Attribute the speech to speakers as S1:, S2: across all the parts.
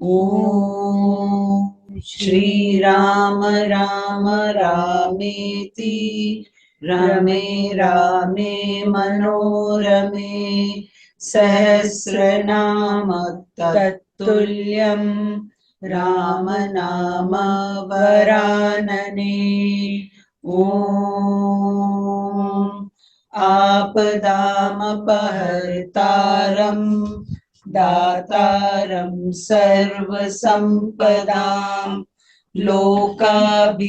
S1: ॐ श्रीराम राम रामेति रमे रामे मनोरमे सहस्रनाम तत्तुल्यं राम नाम वरानने। ॐ आपदामपहर्तारं दातारं सर्वसम्पदां लोकाभिरामं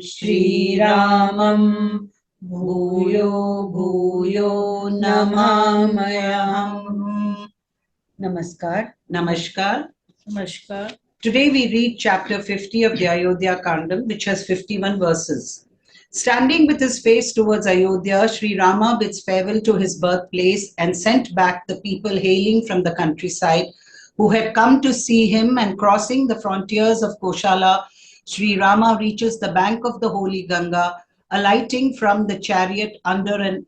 S1: श्रीरामं भूयो भूयो नमाम्यहम्। Namaskar. Namaskar.
S2: Namaskar.
S1: Today we read chapter 50 of the Ayodhya Kandam, which has 51 verses. Standing with his face towards Ayodhya, SriRama bids farewell to his birthplace and sent back the people hailing from the countryside who had come to see him, and crossing the frontiers of Kosala, SriRama reaches the bank of the holy Ganga, alighting from the chariot under an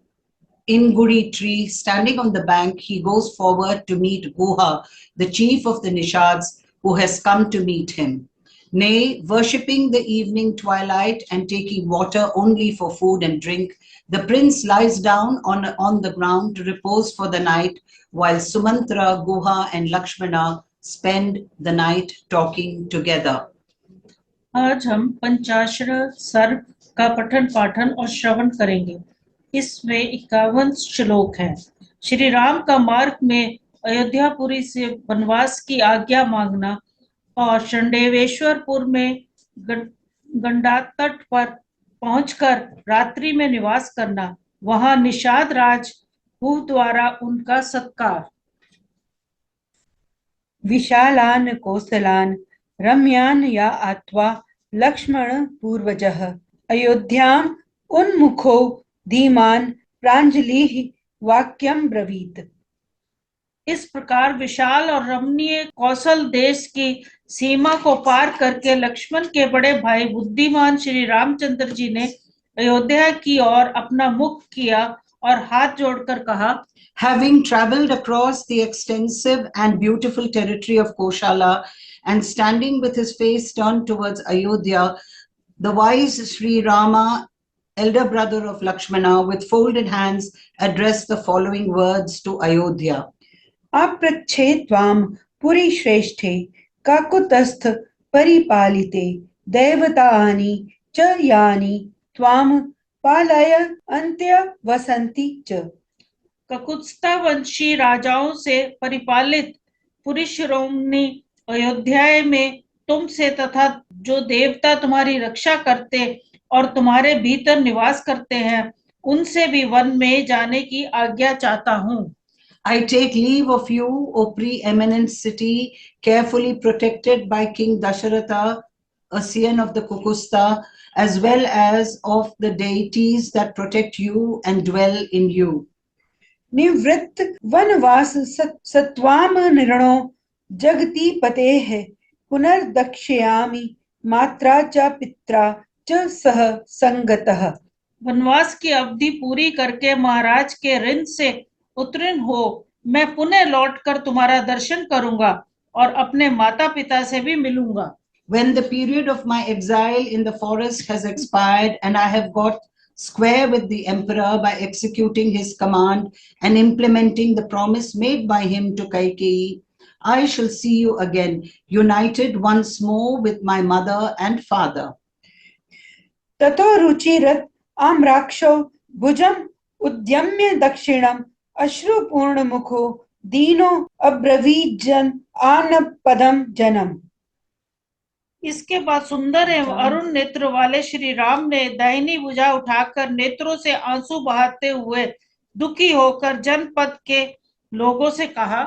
S1: Ingudi tree. Standing on the bank, he goes forward to meet Guha, the chief of the Nishds, who has come to meet him. Nay, worshipping the evening twilight and taking water only for food and drink, the prince lies down on the ground to repose for the night, while Sumantra, Guha and Lakshmana spend the night talking together.
S2: आज हम पंचाशर सर्ग का पठन पाठन और श्रवण करेंगे। इसमें 51 श्लोक हैं। श्री राम का मार्ग में अयोध्यापुरी से वनवास की आज्ञा मांगना और शंडेवेश्वरपुर में गंडा तट पर पहुंचकर रात्रि में निवास करना, वहां निषाद राज भू द्वारा उनका सत्कार।
S3: विशालान कोसलान रम्यान या आत्वा लक्ष्मण पूर्वजः अयोध्याम उन्मुखो धीमान प्रांजलिः वाक्यम ब्रवीत।
S2: इस प्रकार विशाल और रमणीय कौशल देश की सीमा को पार करके लक्ष्मण के बड़े भाई बुद्धिमान श्री रामचंद्र जी ने अयोध्या की ओर अपना मुख किया और हाथ जोड़कर कहा,
S1: Having travelled across the extensive and beautiful territory of Kosala and standing with his face turned towards Ayodhya, the wise SriRama, elder brother of Lakshmana, with folded hands addressed the following words to Ayodhya.
S3: अप्रच्छे त्वाम Puri श्रेष्ठे Kakutstha परिपालिते देवतानि च यानि त्वाम पालय अन्त्य वसन्ति च।
S2: ककुत्स्था वंशी राजाओं से परिपालित पुरी शिरोमणि अयोध्या में तुमसे तथा जो देवता तुम्हारी रक्षा करते और तुम्हारे भीतर निवास करते हैं, उनसे भी वन में जाने की आज्ञा चाहता हूँ।
S1: I take leave of you, O preeminent city, carefully protected by King Dasharatha, a scion of the Kukusta, as well as of the deities that protect you and dwell in you.
S3: निवृत्त वनवास सत्वाम निर्णो जगति पतेः पुनर्दक्षयामि मात्रा च पित्रा च सह संगतः।
S2: वनवास की अवधि पूरी करके महाराज के ऋण से उत्तीर्ण हो मैं पुनः लौटकर तुम्हारा दर्शन करूंगा और अपने माता पिता से भी मिलूंगा।
S1: When the period of my exile in the forest has expired and I have got square with the emperor by executing his command and implementing the promise made by him to Kaikeyi, I shall see you again, united once more with my mother and father.
S3: ततो रुचिरत आम्राक्षो भुजम उद्यम्य दक्षिणम अश्रुपूर्ण मुखो दीनो अब्रवीजन आनपदम जनम।
S2: इसके बाद सुंदर एवं अरुण नेत्र वाले श्री राम ने दाहिनी भुजा उठाकर नेत्रों से आंसू बहाते हुए दुखी होकर जनपद के लोगों से कहा,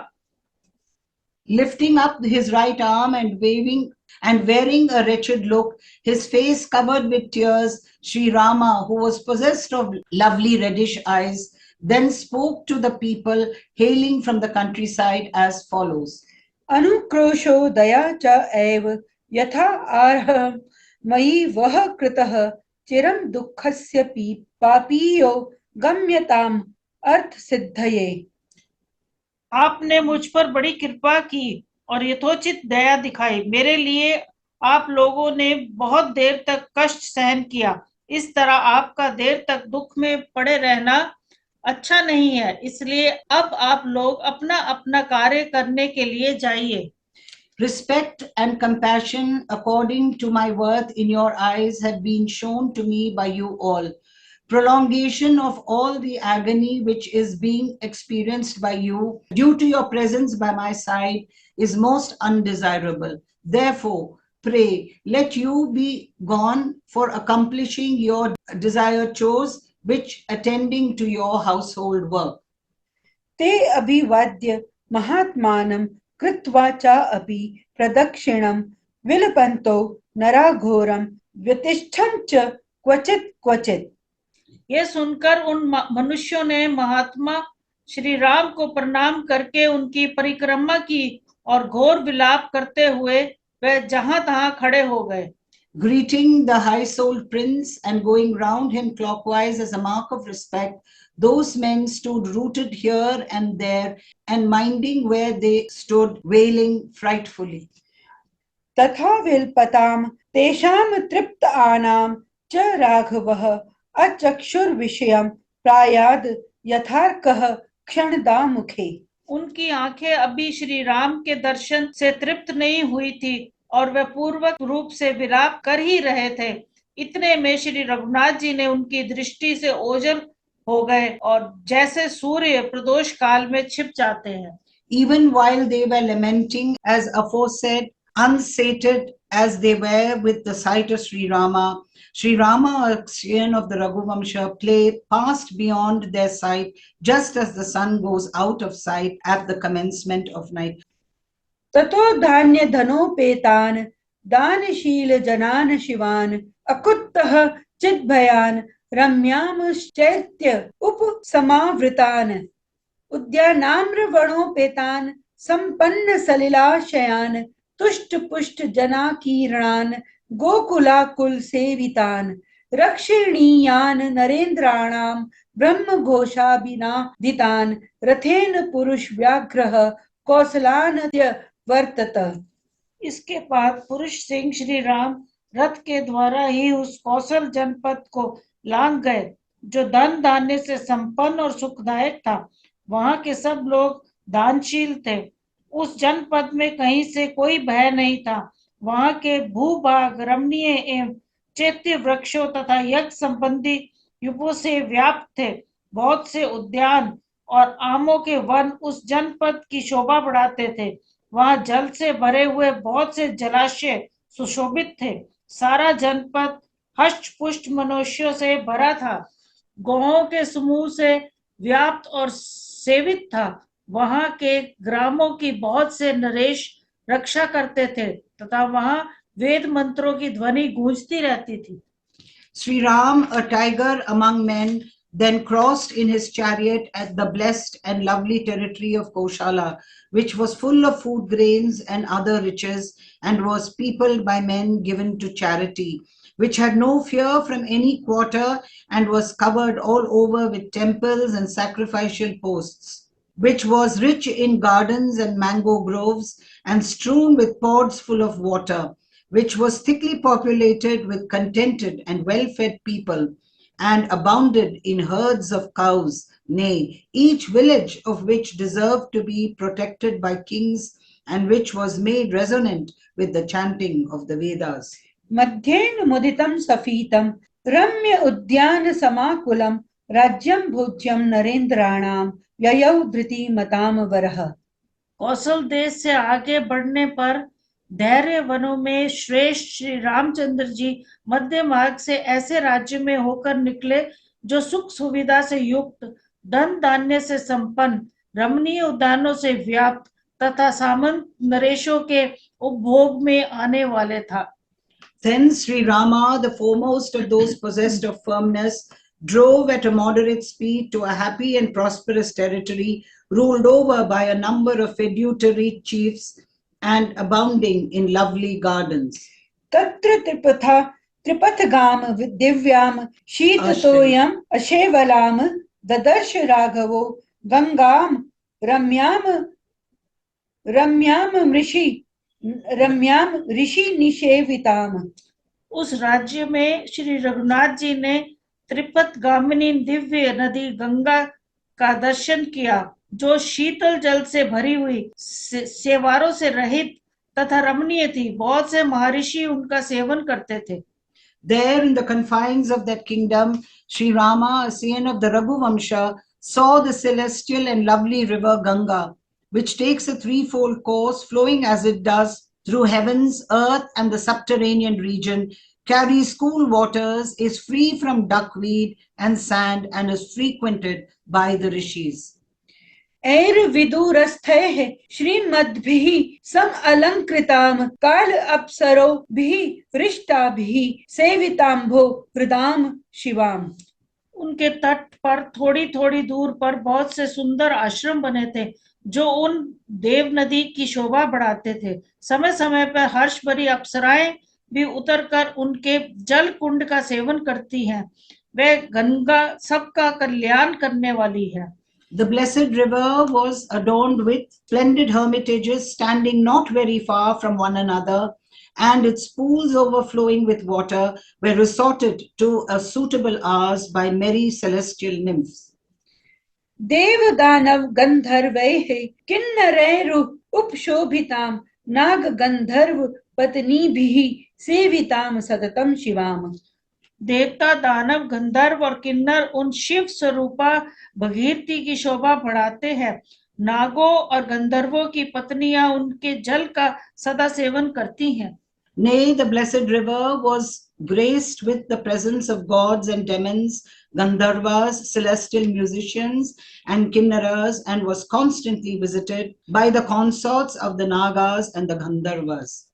S1: Lifting up his right arm and wearing a wretched look, his face covered with tears, SriRama, who was possessed of lovely reddish eyes, then spoke to the people hailing from the countryside as follows.
S3: अनुक्रोशो दया च एव यथा आर्ह मयि वह कृतः चिरम दुःखस्य पापीयो गम्यताम अर्थ सिद्धये।
S2: आपने मुझ पर बड़ी कृपा की और यथोचित दया दिखाई। मेरे लिए आप लोगों ने बहुत देर तक कष्ट सहन किया, इस तरह आपका देर तक दुख में पड़े रहना अच्छा नहीं है, इसलिए अब आप लोग अपना अपना कार्य करने के लिए जाइए।
S1: Respect and compassion according to my worth in your eyes have been shown to me by you all. Prolongation of all the agony which is being experienced by you due to your presence by my side is most undesirable. Therefore, pray, let you be gone for accomplishing your desired chores, which attending to your household work.
S3: ते अभिवाद्य महात्मानं कृत्वा च अपि प्रदक्षिणं विलपन्तो नराघोरं व्यतिष्ठं च क्वचित् क्वचित्।
S2: ये सुनकर उन मनुष्यों ने महात्मा श्री राम को प्रणाम करके उनकी परिक्रमा की और घोर विलाप करते हुए वे जहां तहां खड़े हो गए।
S1: Greeting the high-souled prince and going round him clockwise as a mark of respect, those men stood rooted here and there and minding where they stood, wailing frightfully.
S3: तथा विल्पतां तेषां तृप्त आनां च राघवः अचक्षुर्विषयं प्रायाद यथार्कः क्षणदा मुखे।
S2: उनकी आंखें अभी श्री राम के दर्शन से तृप्त नहीं हुई थी और वे पूर्वक रूप से विलाप कर ही रहे थे। इतने में श्री रघुनाथ जी ने उनकी दृष्टि से ओझल हो गए और जैसे सूर्य प्रदोष काल में छिप जाते हैं।
S1: Even while they were lamenting, as aforesaid, unsated as they were with the sight of SriRama, SriRama, a scion of the Raghuvamsha, passed beyond their sight, just as the sun goes out of sight at the commencement of night.
S3: ततो धान्य धनोपेतान दानशील जनान शिवान अकुत्तः चिद्भयान रम्याम चैत्य उपसमावृतान उद्यानाम्र वनोपेतान संपन्न सलिलाशयान तुष्ट पुष्ट जनाकीर्णान गोकुलाकुल सेवितान रक्षिणीयान नरेन्द्राणाम ब्रह्म घोषाभिनादितान रथेन पुरुष व्याघ्रः कौसलानद्य वर्तत।
S2: इसके बाद पुरुष सिंह श्री राम रथ के द्वारा ही उस कौशल जनपद को लांग गए जो धन धान्य से संपन्न और सुखदायक था। वहां के सब लोग दानशील थे। उस जनपद में कहीं से कोई भय नहीं था। वहां के भूभाग रमणीय एवं चैत्य वृक्षों तथा यज्ञ संबंधी युगों से व्याप्त थे। बहुत से उद्यान और आमों के वन उस जनपद की शोभा बढ़ाते थे। वहां जल से भरे हुए बहुत से जलाशय सुशोभित थे। सारा जनपद हष्ट पुष्ट मनुष्यों से भरा था। गौओं के समूह से व्याप्त और सेवित था। वहां के ग्रामों की बहुत से नरेश रक्षा करते थे तथा वहां वेद मंत्रों की ध्वनि गूंजती रहती थी।
S1: Sri Ram, a tiger among men, then crossed in his chariot at the blessed and lovely territory of Kosala, which was full of food grains and other riches, and was peopled by men given to charity, which had no fear from any quarter, and was covered all over with temples and sacrificial posts, which was rich in gardens and mango groves, and strewn with pods full of water, which was thickly populated with contented and well-fed people, and abounded in herds of cows, nay, each village of which deserved to be protected by kings, and which was made resonant with the chanting of the Vedas.
S3: मध्येन मुदितं सफीतं रम्य उद्यान समाकुलं राज्यं भोज्यं नरेन्द्राणां ययौ धृतिमतां वरः।
S2: कौशल देश से आगे बढ़ने पर धैर्य वनों में श्रेष्ठ श्री रामचंद्र जी मध्य मार्ग से ऐसे राज्य में होकर निकले जो सुख सुविधा से युक्त, धन धान्य से संपन्न, रमणीय उद्यानों से व्याप्त तथा सामंत नरेशों के उपभोग में आने वाले था।
S1: Then Sri Rama, the foremost of those possessed of firmness, drove at a moderate speed to a happy and prosperous territory ruled over by a number of feudatory chiefs and abounding in lovely gardens.
S3: तत्र त्रिपथगाम दिव्याम शीततोयम अशेवलाम ददर्श राघवो गंगाम रम्याम रम्याम ऋषि निषेविताम।
S2: उस राज्य में श्री रघुनाथ जी ने त्रिपथ गामिनी दिव्य नदी गंगा का दर्शन किया, जो शीतल जल से भरी हुई, सेवारों से रहित तथा रमणीय थी। बहुत से महर्षि उनका सेवन करते थे।
S1: There in the confines of that kingdom, SriRama, a scion of the Raghu Vamsha, saw the celestial and lovely river Ganga, which takes a threefold course, flowing as it does through heavens, earth, and the subterranean region, carries cool waters, is free from duckweed and sand, and is frequented by the rishis.
S3: ऐर्विदुरस्थैः श्रीमद्भिः सम अलंकृताम काल अप्सरोभिः हृष्टाभिः सेविताम्भो हृदाम शिवाम।
S2: उनके तट पर थोड़ी थोड़ी दूर पर बहुत से सुंदर आश्रम बने थे, जो उन देव नदी की शोभा बढ़ाते थे। समय समय पर हर्ष भरी अप्सराएं भी उतरकर उनके जल कुंड का सेवन करती हैं। वे गंगा सबका कल्याण करने वाली है।
S1: The blessed river was adorned with splendid hermitages standing not very far from one another, and its pools overflowing with water were resorted to at suitable hours by merry celestial nymphs.
S3: देव दानव गंधर्वैः किन्नरैरु उपशोभिताम नाग गंधर्व पत्नीभिः सेविताम सततम शिवाम।
S2: देवता, दानव, गंधर्व और किन्नर उन शिव स्वरूपा भगीरथी की शोभा बढ़ाते हैं। नागों और गंधर्वों की पत्नियां उनके जल का सदा सेवन करती हैं।
S1: Nay, the blessed river was graced with the presence of gods and demons, Gandharvas, celestial musicians, and Kinnaras, and was constantly visited by the consorts of the Nagas and the Gandharvas.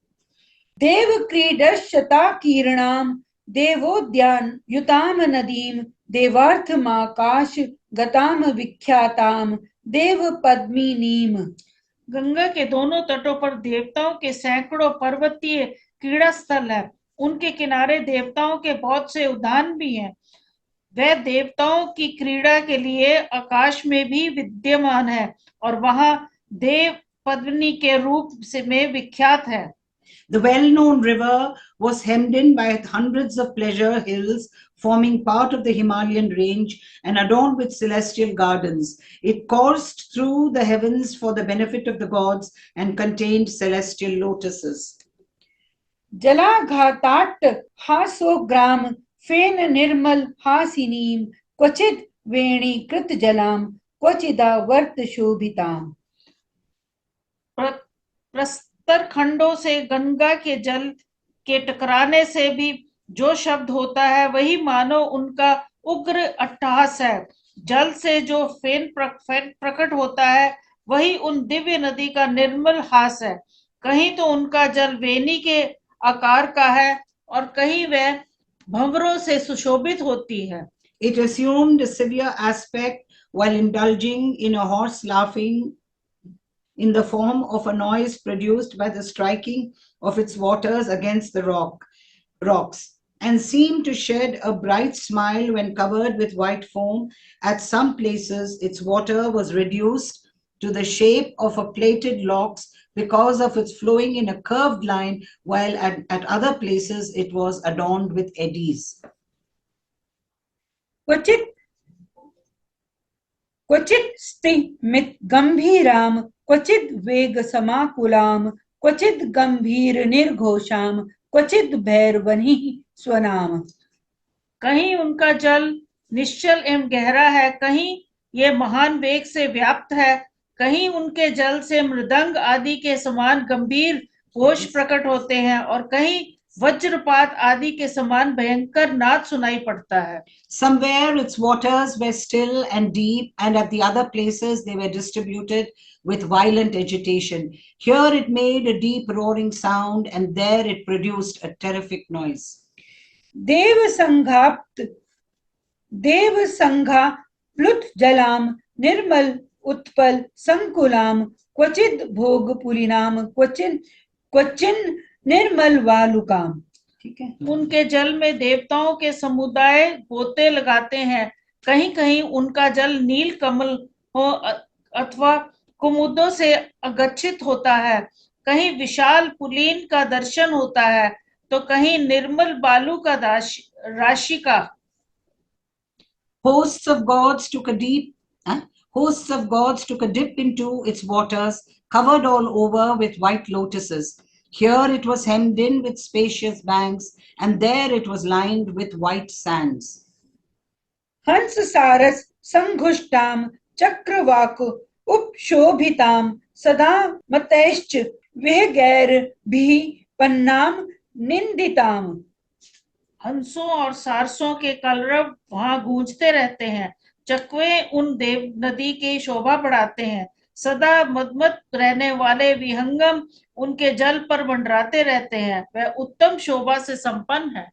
S3: देव क्रीडशता कीर्णाम देवोद्यान युताम नदीम देवार्थमाकाश गताम विख्याताम देव पद्मिनीम।
S2: गंगा के दोनों तटों पर देवताओं के सैकड़ों पर्वतीय क्रीड़ा स्थल है। उनके किनारे देवताओं के बहुत से उद्यान भी हैं। वह देवताओं की क्रीड़ा के लिए आकाश में भी विद्यमान है और वहां देव पद्मिनी के रूप से में विख्यात है।
S1: The well-known river was hemmed in by hundreds of pleasure hills forming part of the Himalayan range and adorned with celestial gardens. It coursed through the heavens for the benefit of the gods and contained celestial lotuses.
S3: जलाघाताट्ट हासोग्राम फेन निर्मल हासिनीम क्वचित वेणीकृत Tzalam क्वचिदा वर्त शोभिताम।
S2: प्रस्तर खंडों से गंगा के जल के टकराने से भी जो शब्द होता है, वही मानो उनका उग्र अट्टहास है। जल से जो फेन प्रकट होता है, वही उन दिव्य नदी का निर्मल हास है। कहीं तो उनका जल वेणी के आकार का है और कहीं वह भंवरों से सुशोभित होती है।
S1: It assumed a severe aspect while indulging in a horse laughing in the form of a noise produced by the striking of its waters against the rocks, and seemed to shed a bright smile when covered with white foam. At some places, its water was reduced to the shape of a plaited locks because of its flowing in a curved line, while at other places it was adorned with eddies.
S3: क्वचित स्तिमित गंभीराम क्वचित वेग समाकुलाम क्वचित गंभीर निर्घोषाम क्वचित भैरवनी स्वनाम।
S2: कहीं उनका जल निश्चल एवं गहरा है, कहीं ये महान वेग से व्याप्त है, कहीं उनके जल से मृदंग आदि के समान गंभीर घोष प्रकट होते हैं और कहीं वज्रपात आदि के समान भयंकर नाद सुनाई पड़ता है।
S1: Somewhere its waters were still and deep, and at the other places they were distributed with violent agitation. Here it made a deep roaring sound, and there it produced a terrific noise.
S3: देव संघा प्लुत Tzalam निर्मल उत्पल संकुलाम क्वचित भोगपुलिनाम क्वचिन निर्मल वालुकाम। ठीक है।
S2: उनके जल में देवताओं के समुदाय गोते लगाते हैं। कहीं कहीं उनका जल नील कमल हो अथवा कुमुदों से अगच्छित होता है, कहीं विशाल पुलीन का दर्शन होता है तो कहीं निर्मल बालू का राशि का।
S1: Hosts of gods took a deep hosts of gods took a dip into its waters, covered all over with white lotuses. Here it was hemmed in with spacious banks, and there it was lined with white sands.
S3: हंस सारस संघुष्टाम चक्रवाक उपशोभिताम सदा मतैश्च विहगैर भी पन्नाम निंदिताम।
S2: हंसों और सारसों के कलरव वहां गूंजते रहते हैं, चकवे उन देव नदी की शोभा बढ़ाते हैं, सदा मदमत रहने वाले विहंगम उनके जल पर मंडराते रहते हैं, वह उत्तम शोभा से संपन्न है।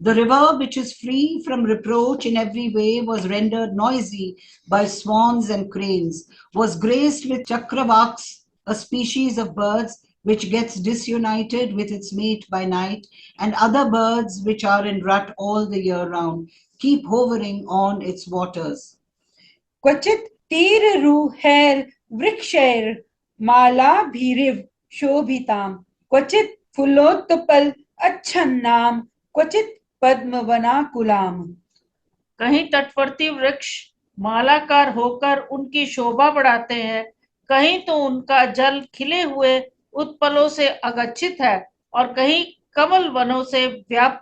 S1: The river, which is free from reproach in every way, was rendered noisy by swans and cranes, was graced with chakravaks, a species of birds which gets disunited with its mate by night, and other birds which are in rut all the year round, keep hovering on its waters.
S3: क्वचित तीर रूहैर वृक्षैर माला भीरिव शोभिताम क्वचित फुलोत्पल अच्छन्नाम क्वचित पद्मवनाकुलाम।
S2: कहीं तटवर्ती वृक्ष मालाकार होकर उनकी शोभा बढ़ाते हैं, कहीं तो उनका जल खिले हुए उत्पलों से अगच्छित है और कहीं कमल वनों से व्याप्त।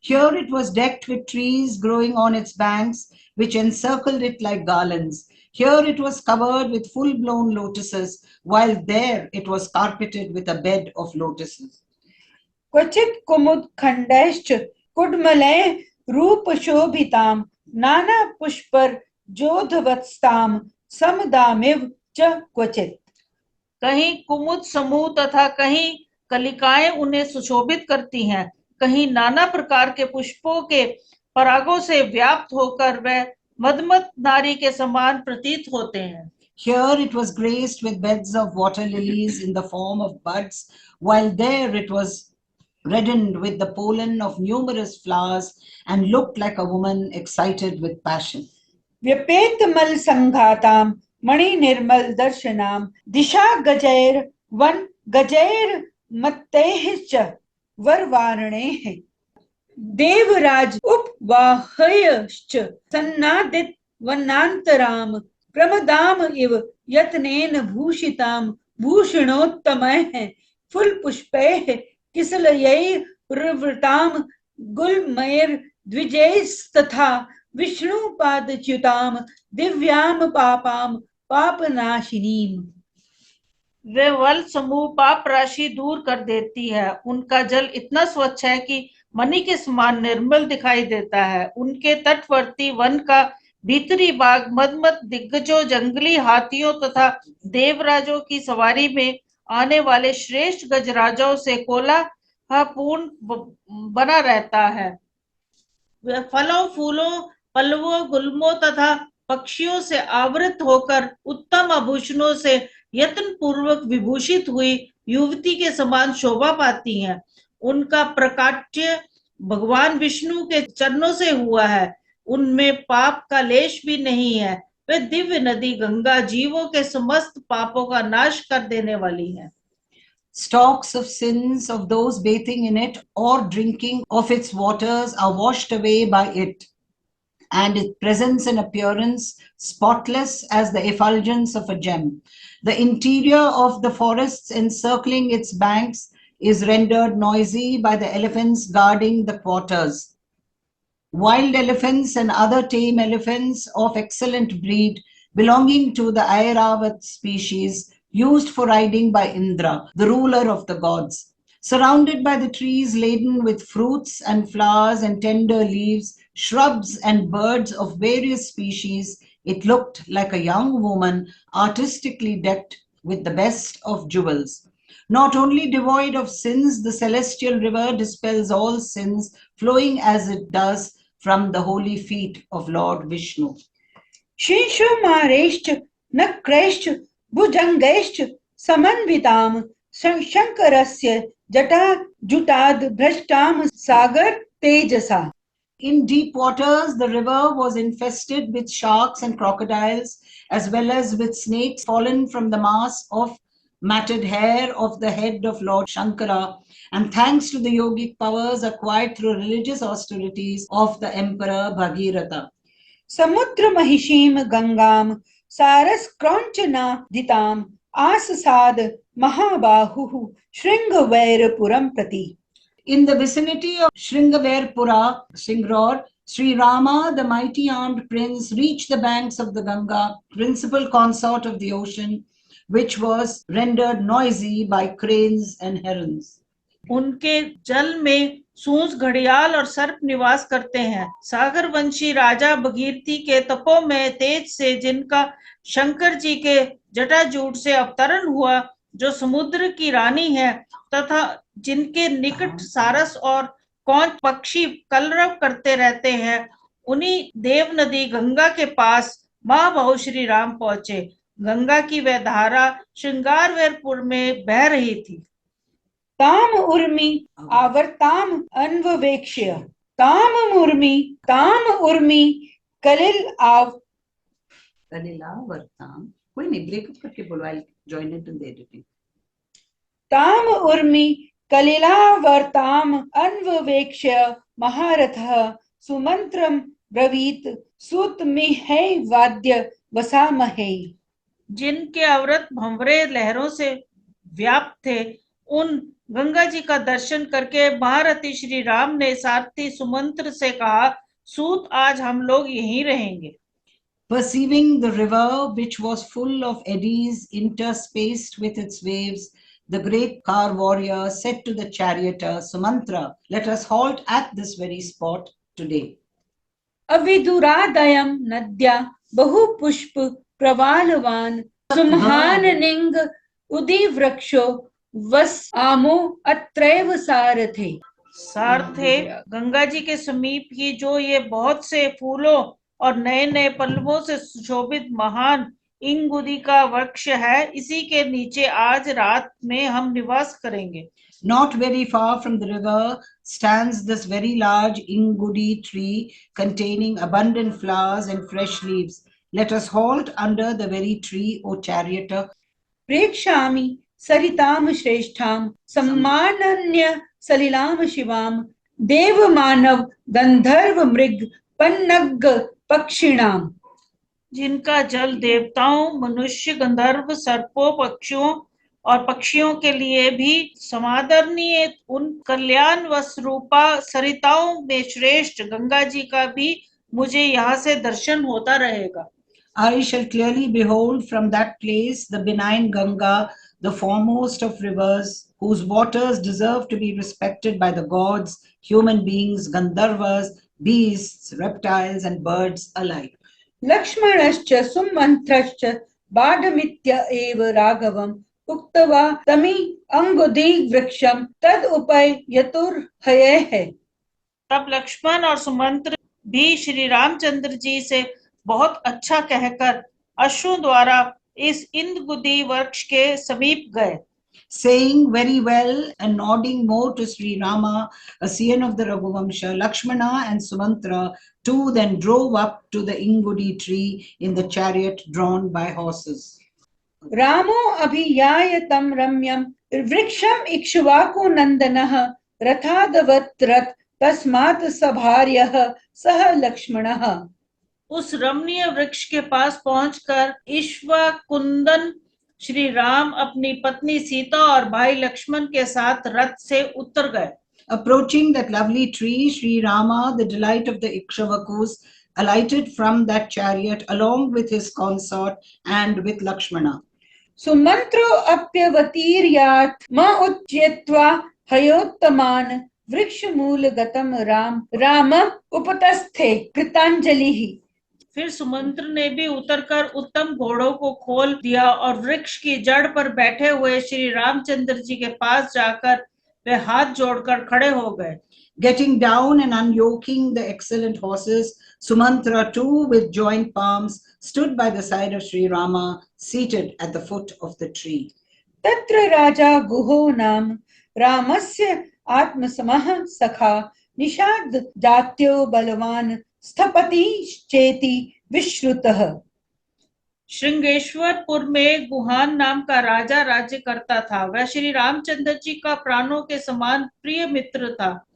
S1: Here it was decked with trees growing on its banks, which encircled it like garlands. Here it was covered with full-blown lotuses, while there it was carpeted with a bed of lotuses.
S3: क्वचित कुमुद खंडैश्च कुड्मलय रूप शोभिताम नाना पुष्पर जोधवत्स्ताम समदामिव च क्वचित।
S2: कहीं कुमुद समूह तथा कहीं कलिकाएं उन्हें सुशोभित करती हैं, कहीं नाना प्रकार के पुष्पों के परागों से व्याप्त होकर वह मदमत नारी के समान प्रतीत होते हैं।
S1: Here it was graced with beds of water lilies in the form of buds, while there it was reddened with the pollen of numerous flowers and looked like a woman excited with passion.
S3: व्यपेत मल संघाताम मणि निर्मल दर्शनाम दिशा गजैर one गजैर मत्तैश्च वरवारणेः Devraj उपवाहयश्च सन्नादित वनान्तराम प्रमदाम इव यत्नेन भूषिताम भूषणोत्तमैः फुलपुष्पैः किसलयैर्वृताम गुलमैर् द्विजैस्तथा विष्णुपादच्युताम दिव्याम पापाम पापनाशिनीम।
S2: वे वल समूह पाप राशि दूर कर देती है, उनका जल इतना स्वच्छ है कि मणि के समान निर्मल दिखाई देता है, उनके तटवर्ती वन का भीतरी भाग मदमत दिग्गजों जंगली हाथियों तथा देवराजों की सवारी में आने वाले श्रेष्ठ गजराजों से कोलाहलपूर्ण बना रहता है। वे फलों फूलों पल्लवों गुल्मों तथा पक्षियों से आवृत होकर उत्तम आभूषणों से यत्न पूर्वक विभूषित हुई युवती के समान शोभा पाती हैं। उनका प्रकाट्य भगवान विष्णु के चरणों से हुआ है, उनमें पाप का लेश भी नहीं है। वे दिव्य नदी गंगा जीवों के समस्त पापों का नाश कर देने वाली है।
S1: Stalks of sins of those bathing in it or drinking of its waters are washed away by it, and its presence and appearance spotless as the effulgence of a gem. The interior of the forests encircling its banks is rendered noisy by the elephants guarding the quarters. Wild elephants and other tame elephants of excellent breed belonging to the Airavat species, used for riding by Indra, the ruler of the gods. Surrounded by the trees laden with fruits and flowers and tender leaves, shrubs and birds of various species, it looked like a young woman artistically decked with the best of jewels. Not only devoid of sins, the celestial river dispels all sins, flowing as it does from the holy feet of Lord Vishnu.
S3: शीर्षमारेश्च नक्रैश्च भुजंगैश्च समन्विताम शंकरस्य जटा जुटाद भ्रष्टाम सागर तेजसा।
S1: In deep waters, the river was infested with sharks and crocodiles, as well as with snakes fallen from the mass of matted hair of the head of Lord Shankara, and thanks to the yogic powers acquired through religious austerities of the Emperor Bhagiratha.
S3: समुद्र महिषीम गंगाम सारस क्रौंचना दिताम आससाद महाबाहुः शृंगवैरपुरम प्रति.
S1: In the vicinity of Sringaverpura, Singraur, SriRama, the mighty armed prince, reached the banks of the Ganga, principal consort of the ocean, which was rendered noisy by cranes and herons.
S2: उनके जल में सूंस घड़ियाल और सर्प निवास करते हैं. सागर वंशी राजा भगीरथी के तपो में तेज से जिनका शंकर जी के जटाजूट से अवतरण हुआ, जो समुद्र की रानी है, तथा जिनके निकट सारस और कौंच पक्षी कलरव करते रहते हैं, उन्हीं देव नदी गंगा के पास महाबाहु श्री राम पहुंचे. गंगा की वह धारा श्रृंगारवेरपुर में बह रही थी.
S3: ताम उर्मी आवर्ताम अन्ववेक्ष्य ताम उर्मी
S1: कलिलावर्ताम. कोई नहीं, ब्रेकअप करके बोलो, I join it in the editing.
S3: ताम उर्मी कलिलावर्ताम अन्ववेक्ष्य महारथः सुमंत्रम ब्रवीत सूतमिहे वाद्य वसामहे.
S2: जिनके अवरत भंवरे लहरों से व्याप्त थे, उन गंगा जी का दर्शन करके महारथी श्री राम ने सारथी सुमंत्र से कहा, सूत आज हम लोग यहीं रहेंगे.
S1: Perceiving the river, which was full of eddies interspaced with its waves, the great car warrior said to the charioteer Sumantra, "Let us halt at this very spot today."
S3: अविदुरादयम नद्या बहुपुष्प प्रवालवान सुमहाननिंग उदिवृक्षो वस आमो अत्रैव सारथे.
S2: सारथे, गंगा जी के समीप ही जो ये बहुत से फूलों और नए नए पल्लवों से सुशोभित महान इंगुदी का वृक्ष है, इसी के नीचे आज रात में हम निवास करेंगे.
S1: Not very far from the river stands this very large Ingudi tree containing abundant flowers and fresh leaves. Let us halt under the very tree, O charioteer.
S3: प्रेक्षामि सरिताम श्रेष्ठाम सम्मानन्य सलिलाम शिवाम देव मानव गंधर्व मृग पन्नग पक्षिणाम.
S2: जिनका जल देवताओं, मनुष्य, गंधर्व, सर्पों, पक्षियों और पक्षियों के लिए भी समादरणीय, उन कल्याण वस्रूपा सरिताओं में श्रेष्ठ गंगा जी का भी मुझे यहाँ से दर्शन होता रहेगा.
S1: I shall clearly behold from that place the benign Ganga, the foremost of rivers, whose waters deserve to be respected by the gods, human beings, Gandharvas, beasts, reptiles, and birds alike.
S3: लक्ष्मणश्च सुमन्त्रश्च बाडमित्य एव राघवम् उक्त्वा तमि अंगुदी वृक्षम तद उपयतुर्हयेः.
S2: तब लक्ष्मण और सुमंत्र भी श्री रामचंद्र जी से बहुत अच्छा कहकर अश्वों द्वारा इस इंदगुदी वृक्ष के समीप गए.
S1: Saying very well and nodding more to SriRama, a scion of the Raghuvamsha, Lakshmana and Sumantra too then drove up to the Ingudi tree in the chariot drawn by horses.
S3: रामो अभियाय तम रम्यम वृक्षम इक्ष्वाकु नंदनः रथादवत् रथ तस्मात् सभार्यः सह लक्ष्मणः.
S2: उस रमणीय वृक्ष के पास पहुंचकर इक्ष्वाकुनंदन श्री राम अपनी पत्नी सीता और भाई लक्ष्मण के साथ रथ से उतर गए.
S1: Approaching that lovely tree, SriRama, the delight of the Ikshvakus, alighted from that chariot along with his consort and with Lakshmana.
S3: सुमंत्रो अप्यवतीर्यात् म उच्यत्वा हयोत्तमान् वृक्ष मूल गतम राम उपतस्थे कृतांजलिः.
S2: फिर सुमंत्र ने भी उतरकर उत्तम घोड़ों को खोल दिया और वृक्ष की जड़ पर बैठे हुए श्री रामचंद्र जी के पास जाकर वे हाथ जोड़कर खड़े हो गए.
S1: Getting down and unyoking the excellent horses, Sumantra too, with joined palms, stood by the side of SriRama, seated at the foot of the tree.
S3: तत्र राजा गुहो नाम रामस्य आत्मसमः सखा निषाद जात्यो बलवान स्थपति चेति विश्रुतः।
S2: श्रृंगेश्वरपुर में गुहान नाम का राजा राज्य करता था। वह श्री रामचंद्र जी का प्राणों के समान प्रिय मित्र था।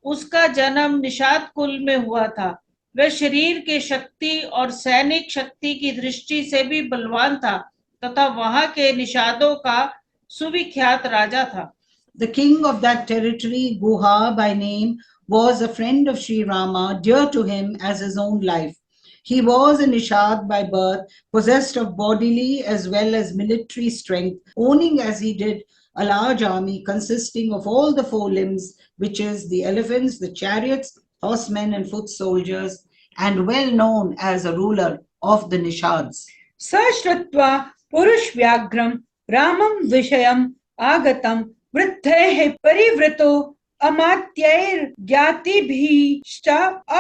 S2: उसका जन्म निषाद कुल में हुआ था। वह शरीर के शक्ति और सैनिक शक्ति की दृष्टि से भी बलवान था तथा वहां के निषादों का सुविख्यात राजा था।
S1: The king of that territory, Guha by name, was a friend of SriRama, dear to him as his own life. He was a Nishad by birth, possessed of bodily as well as military strength, owning as he did a large army consisting of all the four limbs, which is the elephants, the chariots, horsemen, and foot soldiers, and well known as a ruler of the Nishads.
S3: सश्रुत्वा पुरुष व्याघ्रम रामं विषयम् आगतं वृद्धेः परिवृतो अमात्यैर्ज्ञातिभिश्च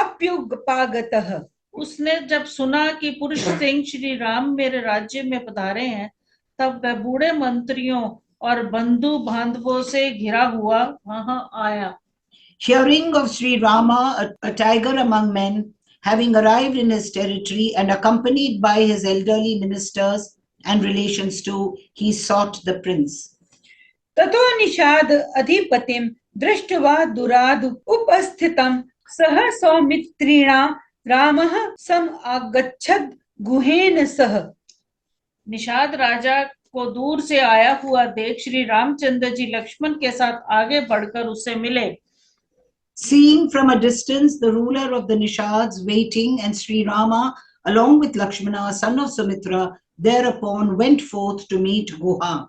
S3: अप्युपगतः।
S2: उसने जब सुना कि पुरुष सिंह श्री राम मेरे राज्य में पधारे हैं, तब वह बूढ़े मंत्रियों और बंधु बांधवों से घिरा हुआ वहां आया।
S1: Hearing of SriRama, a tiger among men, having arrived in his territory and accompanied by his elderly ministers and relations too, he sought the prince.
S3: ततो निषाद अधिपतिं दृष्ट्वा दुराद उपस्थितं सह सौमित्रिणा रामः सम आगच्छद गुहेन सह।
S2: निषाद राजा को दूर से आया हुआ देख श्री रामचंद्र जी लक्ष्मण के साथ आगे बढ़कर उससे मिले।
S1: Seeing from a distance the ruler of the Nishads waiting, and SriRama, along with Lakshmana, son of Sumitra, thereupon went forth to meet Guha.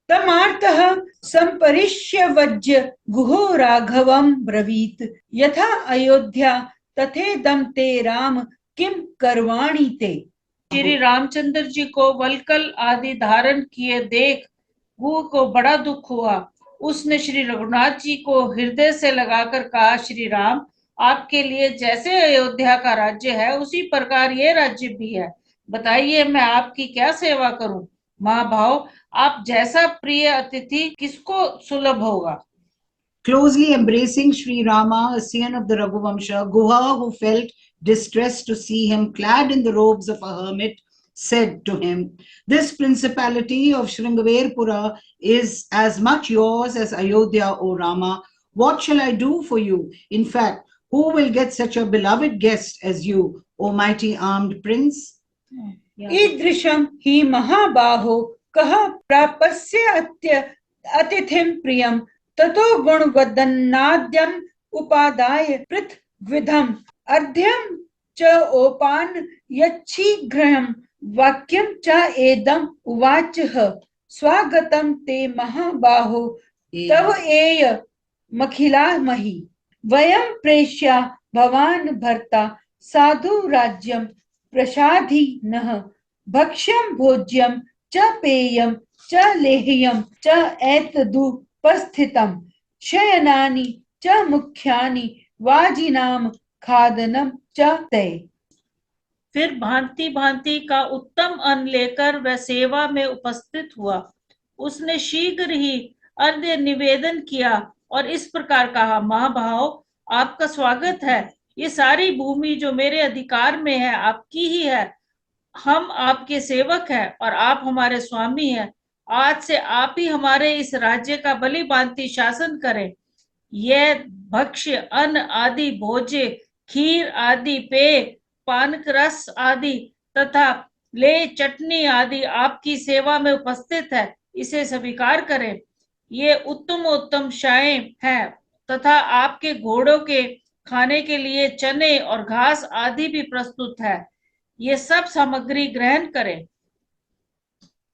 S3: तमार्तः संपरिष्यवज्य गुहो राघवं ब्रवीत यथा अयोध्या तथेदं ते राम किम करवाणि ते।
S2: श्री रामचंद्र जी को वलकल आदि धारण किए देख गुह को बड़ा दुख हुआ। उसने श्री रघुनाथ जी को हृदय से लगाकर कहा, श्री राम, आपके लिए जैसे अयोध्या का राज्य है उसी प्रकार ये राज्य भी है। बताइए मैं आपकी क्या सेवा करूं। महाभाव, आप जैसा प्रिय अतिथि किसको सुलभ होगा।
S1: Closely embracing SriRama, a scion of the Raghuvamsha, Guha, who felt distressed to see him clad in the robes of a hermit, said to him, "This principality of Shringaverpura is as much yours as Ayodhya, O Rama. What shall I do for you? In fact, who will get such a beloved guest as you, O mighty armed prince?"
S3: ईदृशं हि महाबाहो कः प्रापस्य अतिथिं प्रियं ततो गुणवदन्नाद्यम् उपादाय पृथ्विधम् अर्ध्यं च ओपान यच्छीघ्रं वाक्यं च एदम् उवाचः स्वागतं ते महाबाहो तव एय मखिलामहि वयं प्रेष्या भवान् भर्ता साधु राज्यं प्रसादि नः भक्ष्यं भोज्यं च पेयं च लेह्यं च एतदुपस्थितं शयनानि च मुख्यानि वाजिनां खादनं च ते।
S2: फिर भांति भांति का उत्तम अन्न लेकर वह सेवा में उपस्थित हुआ। उसने शीघ्र ही अर्घ्य निवेदन किया और इस प्रकार कहा, महाभाव, आपका स्वागत है। ये सारी भूमि जो मेरे अधिकार में है आपकी ही है। हम आपके सेवक हैं और आप हमारे स्वामी हैं। आज से आप ही हमारे इस राज्य का भली भांति शासन करें। यह भक्ष्य अन्न आदि भोज्य, खीर आदि पेय, पानक रस आदि तथा ले चटनी आदि आपकी सेवा में उपस्थित है। इसे स्वीकार करें। ये उत्तम उत्तम शायें हैं तथा आपके घोड़ों के खाने के लिए चने और घास आदि भी प्रस्तुत है। ये सब सामग्री ग्रहण करें।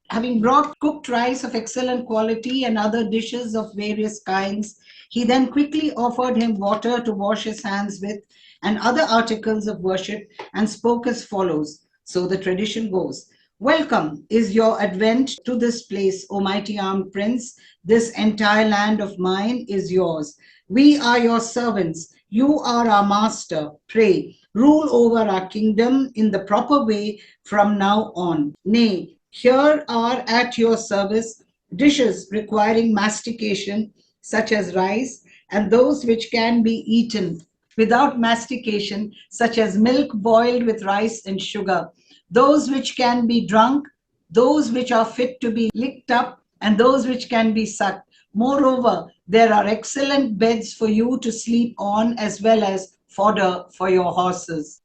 S1: Having brought cooked rice of excellent quality and other dishes of various kinds, he then quickly offered him water to wash his hands with and other articles of worship, and spoke as follows. So the tradition goes. Welcome is your advent to this place, O mighty armed prince. This entire land of mine is yours. We are your servants. You are our master. Pray, rule over our kingdom in the proper way from now on. Nay, here are at your service dishes requiring mastication, such as rice, and those which can be eaten without mastication, such as milk boiled with rice and sugar, those which can be drunk, those which are fit to be licked up, and those which can be sucked. Moreover, there are excellent beds for you to sleep on, as well as fodder for your horses.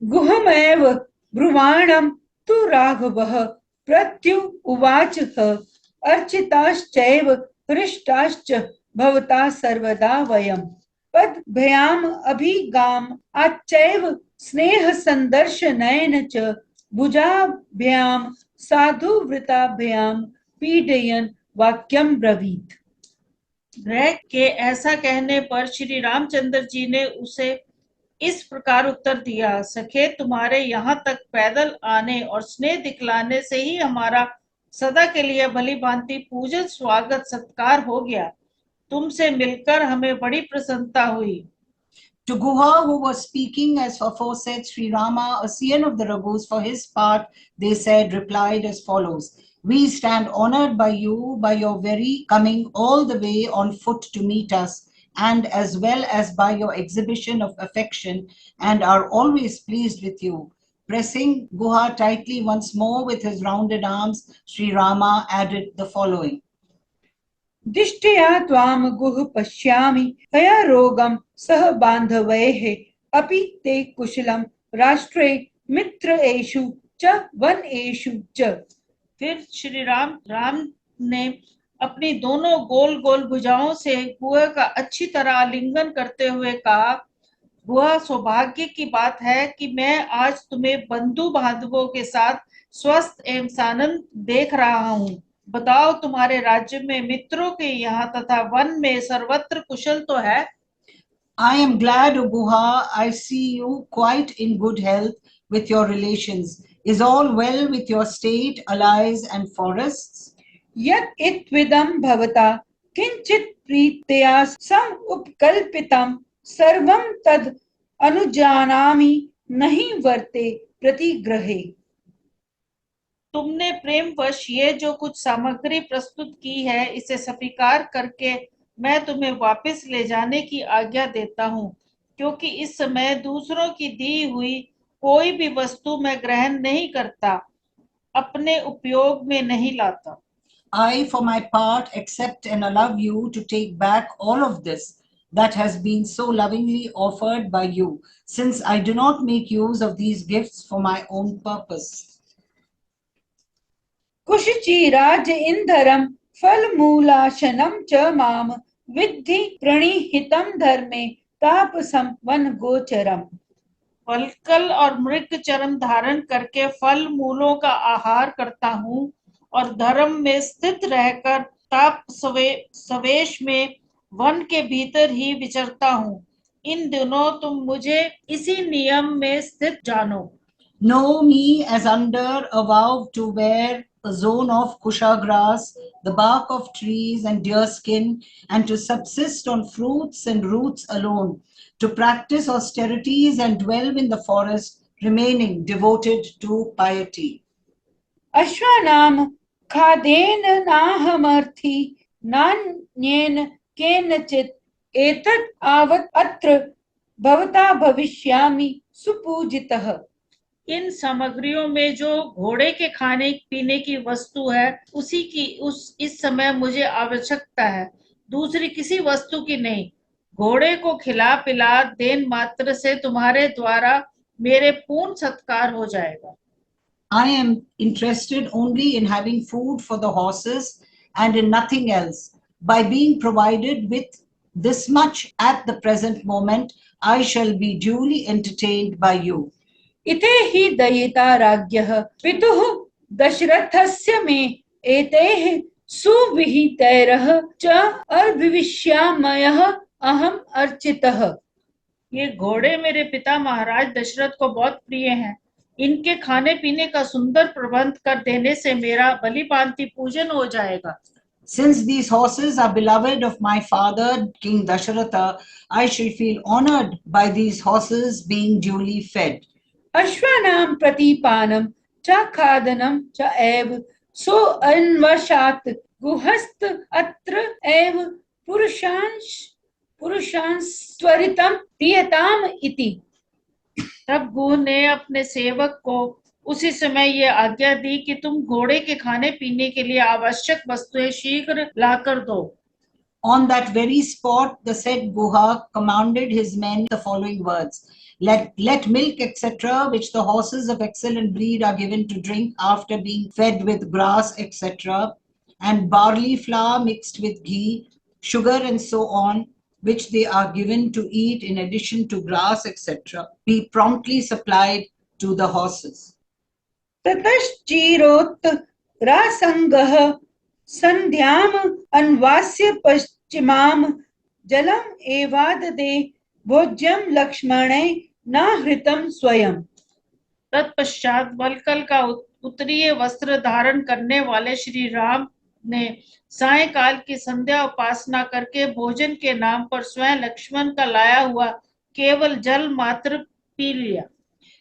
S3: गुहमेव ब्रुवाणं तु राघवः प्रत्यु उवाचः अर्चिताश्चैव हृष्टाश्च भवता सर्वदा वयम् पद्भ्याम् अभिगाम् आच्चैव स्नेहसन्दर्शनेन च भुजाभ्याम् साधुवृताभ्याम् पीडयन् वाक्यं ब्रवीत्।
S2: ग्रह के ऐसा कहने पर श्री रामचंद्र जी ने उसे इस प्रकार उत्तर दिया, सखे तुम्हारे यहाँ तक पैदल आने और स्नेह दिखलाने से ही हमारा सदा के लिए भली भांति पूजन स्वागत सत्कार हो गया। तुमसे मिलकर हमें बड़ी प्रसन्नता हुई।
S1: To Guha, who was speaking as aforesaid, SriRama, a scion of the Raghus, for his part, they said, replied as follows: We stand honored by you, by your very coming all the way on foot to meet us, and as well as by your exhibition of affection, and are always pleased with you. Pressing Guha tightly once more with his rounded arms, SriRama added the following:
S3: दिष्ट्या त्वां गुह पश्यामि हया रोगं सह बान्धवैः अपि ते कुशलं राष्ट्रे मित्रेषु च वनेषु च।
S2: फिर श्री राम ने अपनी दोनों गोल गोल भुजाओं से गुहा का अच्छी तरह आलिंगन करते हुए कहा, गुहा, सौभाग्य की बात है कि मैं आज तुम्हें बंधु बांधवों के साथ स्वस्थ एवं सानंद देख रहा हूँ। बताओ, तुम्हारे राज्य में मित्रों के यहाँ तथा वन में सर्वत्र कुशल तो है?
S1: I am glad, O Guha, I see you quite in good health with your relations. Is all well with your state, allies and forests?
S3: यत् इत्विदं भवता किंचित् प्रीत्या सम उपकल्पितं सर्वं तद् अनुजानामि नहि वर्ते प्रतिग्रहे।
S2: तुमने प्रेमवश ये जो कुछ सामग्री प्रस्तुत की है, इसे स्वीकार करके मैं तुम्हें वापस ले जाने की आज्ञा देता हूँ, क्योंकि इस समय दूसरों की दी हुई कोई भी वस्तु मैं ग्रहण नहीं करता, अपने उपयोग में नहीं लाता।
S1: I, for my part, accept and allow you to take back all of this that has been so lovingly offered by you, since I do not make use of these gifts for my own purpose.
S3: कुशची राज्य इंधरम फलमूलाशनम च माम विद्धि प्रणिहितं धर्मे तापसम one गोचरम।
S2: वल्कल और मृग चरम धारण करके फल मूलों का आहार करता हूँ और धर्म में स्थित रहकर ताप सवेश में वन के भीतर ही विचरता हूँ। इन दिनों तुम मुझे इसी नियम में स्थित जानो।
S1: Know me as under a vow to wear a zone of kusha grass, the bark of trees and deer skin, and to subsist on fruits and roots alone, to practice austerities and dwell in the forest, remaining devoted to piety.
S3: अश्वानाम खादेन नाहमर्थी नान्येन केनचित् एतत् आवत् अत्र भवता भविष्यामि सुपूजितः।
S2: इन सामग्रियों में जो घोड़े के खाने पीने की वस्तु है, उसी की इस समय मुझे आवश्यकता है, दूसरी किसी वस्तु की नहीं। घोड़े को खिला पिला देन मात्र से तुम्हारे द्वारा मेरे पूर्ण सत्कार हो जाएगा।
S1: I am interested only in having food for the horses and in nothing else. By being provided with this much at the present moment, I shall be duly entertained by you.
S3: इते हि दयिता राज्ञः पितुः दशरथस्य मे एतैः सुविहितैरः च अभिविश्यामयः अहम् अर्चितः।
S2: ये घोड़े मेरे पिता महाराज दशरथ को बहुत प्रिय हैं। इनके खाने पीने का सुंदर प्रबंध कर देने से मेरा भली भांति पूजन हो जाएगा।
S1: Since these horses are beloved of my father, King Dasharatha, I shall feel honored by these horses being duly fed.
S3: अश्वानां प्रतिपानं च खादनं च एव सो अन्वशात् गुहस्त अत्र एव पुरुषांस्त्वरितं दीयताम इति।
S2: तब गुह ने अपने सेवक को उसी समय ये आज्ञा दी कि तुम घोड़े के खाने पीने के लिए आवश्यक वस्तुएं शीघ्र लाकर दो।
S1: On that very spot, the said Guha commanded his men the following words: let milk, etc., which the horses of excellent breed are given to drink after being fed with grass, etc., and barley flour mixed with ghee, sugar, and so on, which they are given to eat in addition to grass, etc., be promptly supplied to the horses.
S3: ततश्चिरोत् रासंगः संध्याम अन्वास्य पश्चिमाम जलम एवाददे भोज्यम लक्ष्मणे न हृतम स्वयं।
S2: तत्पश्चात वलकल का उत्तरीय वस्त्र धारण करने वाले श्री राम ने सायंकाल की संध्या उपासना करके भोजन के नाम पर स्वयं लक्ष्मण का लाया हुआ केवल जल मात्र पी लिया।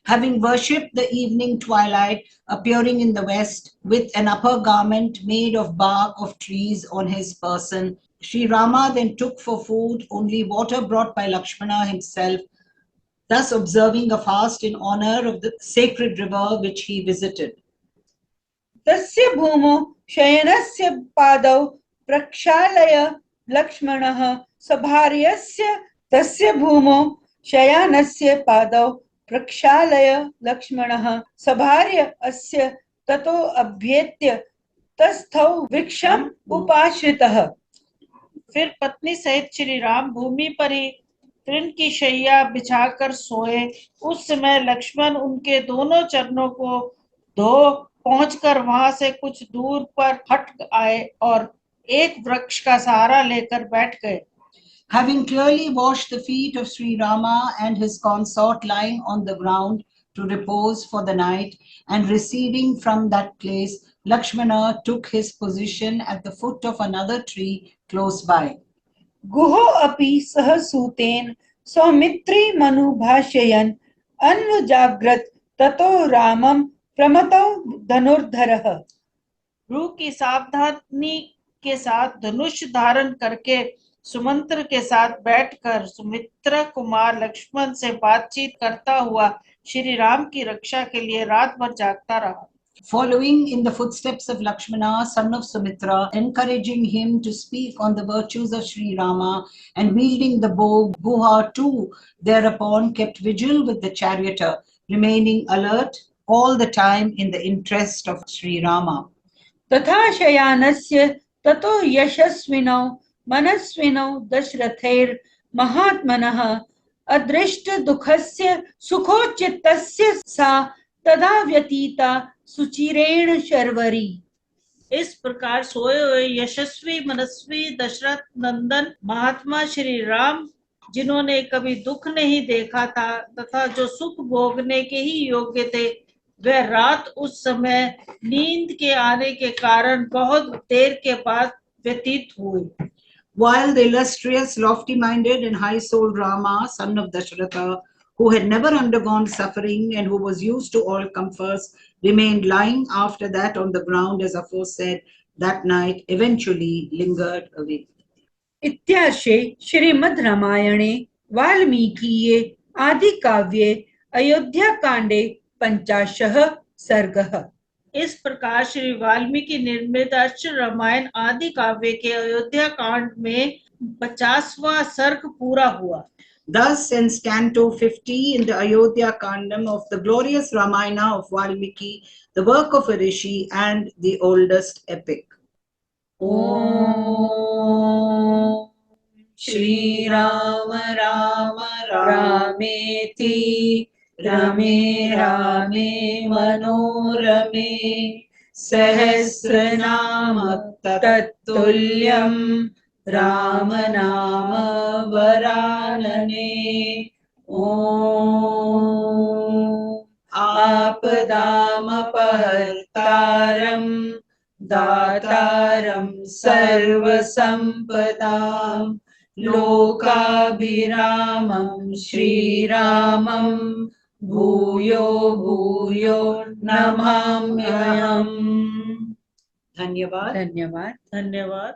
S1: Having worshipped the evening twilight appearing in the west with an upper garment made of bark of trees on his person, SriRama then took for food only water brought by Lakshmana himself, thus observing a fast in honor of the sacred river which he visited.
S3: तस्य भूमौ शयनस्य पादौ प्रक्षालय लक्ष्मणः सभार्यस्य तस्य भूमौ शयनस्य पादौ प्रक्षालय लक्ष्मणः सभार्य अस्य ततो अभ्येत्य तस्थौ वृक्षम् उपाश्रितः।
S2: फिर पत्नी सहित श्री राम भूमि पर ही तृण की शैया बिछाकर सोए। उस समय लक्ष्मण उनके दोनों चरणों को धो पहुंचकर वहां से कुछ दूर पर हट आए और एक वृक्ष का सहारा लेकर बैठ गए।
S1: Having clearly washed the feet of SriRama and his consort lying on the ground to repose for the night, and receiving from that place, Lakshmana took his position at the foot of another tree close by.
S3: गुहो अपि सह सूतेन सौमित्री मनु भाषयन् अन्वजाग्रत ततो रामं प्रमतौ धनुर्धरः।
S2: गुरु की सावधानी के साथ धनुष धारण करके सुमंत्र के साथ बैठकर सुमित्र कुमार लक्ष्मण से बातचीत करता हुआ श्री राम की रक्षा के लिए रात भर जागता रहा।
S1: Following in the footsteps of Lakshmana, son of Sumitra, encouraging him to speak on the virtues of SriRama and wielding the bow, Guha too thereupon kept vigil with the charioteer, remaining alert all the time in the interest of SriRama.
S3: तथा शयानस्य ततो यशस्विनौ मनस्विनौ दशरथैर् महात्मनः अदृष्ट दुःखस्य सुखोचितस्य सा तदा व्यतीता सुचिरेण शर्वरी।
S2: इस प्रकार सोए हुए यशस्वी मनस्वी दशरथ नंदन महात्मा श्री राम, जिन्होंने कभी दुख नहीं देखा था तथा जो सुख भोगने के ही योग्य थे, वह रात उस समय नींद के आने के कारण बहुत देर के बाद व्यतीत हुई।
S1: While the illustrious, lofty-minded and high-souled Rama, son of Dasharatha, who had never undergone suffering and who was used to all comforts, remained lying after that on the ground as aforesaid, that night eventually lingered away.
S3: इत्याशे Shrimad रामायणे वाल्मीकीये आदि काव्ये अयोध्या कांडे 50 सर्गः।
S2: इस प्रकार श्री वाल्मीकि निर्मित रामायण आदि काव्य के अयोध्या कांड में 50वां सर्ग पूरा हुआ।
S1: Thus ends Canto 50 in the Ayodhya Kandam of the glorious Ramayana of Valmiki, the work of a rishi and the oldest epic.
S3: Om Shri Rama Rama Rameti Rame Rame Manorame Sahasranama Tattulyam Rama Nama Varanane. Om Apadam Apartaram Dataram Sarvasampadam Lokabhiramam SriRamam Bhuyo Bhuyo Namamyam.
S1: Dhanyavad.
S3: धन्यवाद।
S2: धन्यवाद।